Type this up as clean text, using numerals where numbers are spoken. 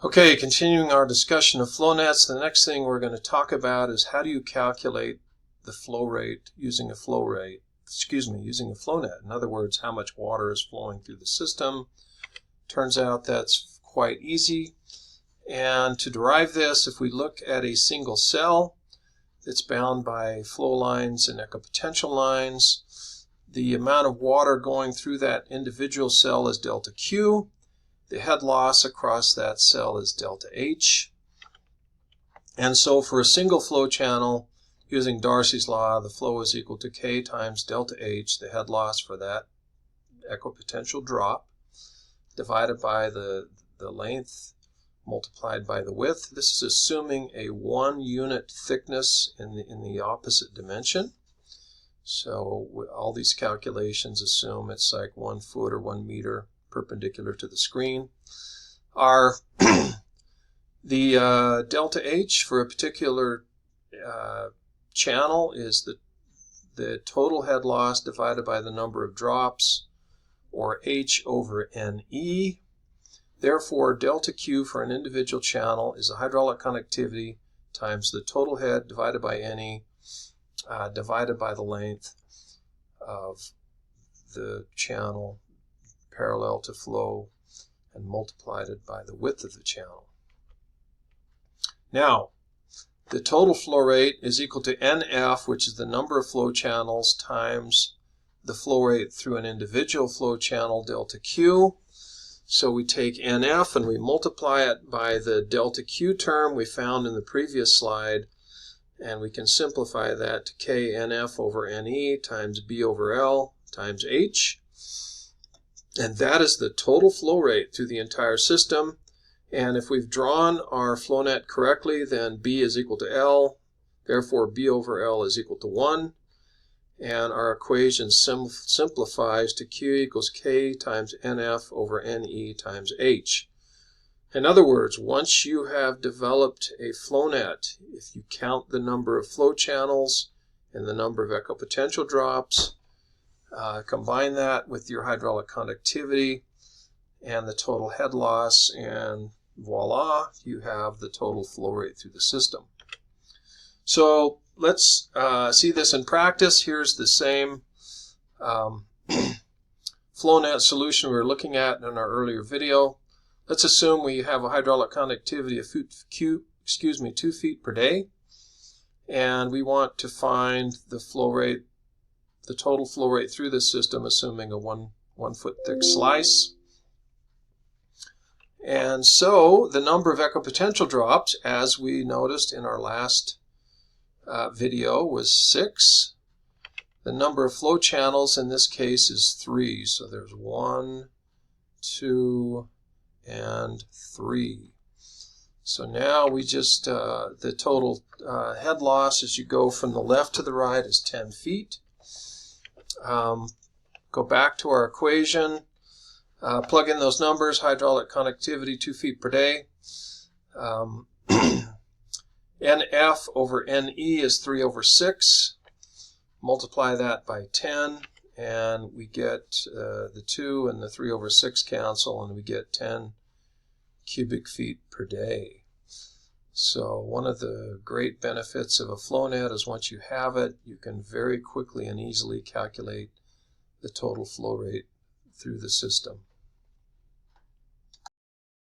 Okay, continuing our discussion of flow nets, the next thing we're going to talk about is how do you calculate the flow rate using a flow net. In other words, how much water is flowing through the system. Turns out that's quite easy. And to derive this, if we look at a single cell that's bound by flow lines and equipotential lines, the amount of water going through that individual cell is delta Q. The head loss across that cell is delta H. And so for a single flow channel, using Darcy's law, the flow is equal to K times delta H, the head loss for that equipotential drop, divided by the length multiplied by the width. This is assuming a 1 unit thickness in the opposite dimension. So all these calculations assume it's like 1 foot or 1 meter perpendicular to the screen. Our the delta H for a particular channel is the total head loss divided by the number of drops, or H over NE. Therefore, delta Q for an individual channel is the hydraulic conductivity times the total head divided by NE divided by the length of the channel parallel to flow and multiplied it by the width of the channel. Now, the total flow rate is equal to NF, which is the number of flow channels, times the flow rate through an individual flow channel, delta Q. So we take NF and we multiply it by the delta Q term we found in the previous slide, and we can simplify that to K NF over NE times B over L times H. And that is the total flow rate through the entire system. And if we've drawn our flow net correctly, then B is equal to L. Therefore, B over L is equal to 1. And our equation simplifies to Q equals K times NF over NE times H. In other words, once you have developed a flow net, if you count the number of flow channels and the number of equipotential drops, combine that with your hydraulic conductivity and the total head loss, and voila, you have the total flow rate through the system. So let's see this in practice. Here's the same flow net solution we were looking at in our earlier video. Let's assume we have a hydraulic conductivity of 2 feet per day, and we want to find the flow rate, the total flow rate through this system, assuming a 1 foot thick slice. And so the number of equipotential drops, as we noticed in our last video, was 6. The number of flow channels in this case is 3. So there's 1, 2, and 3. So now we just, the total head loss as you go from the left to the right is 10 feet. Go back to our equation, plug in those numbers, hydraulic conductivity 2 feet per day. NF over NE is 3 over 6. Multiply that by 10, and we get the 2 and the 3 over 6 cancel, and we get 10 cubic feet per day. So one of the great benefits of a flow net is once you have it, you can very quickly and easily calculate the total flow rate through the system.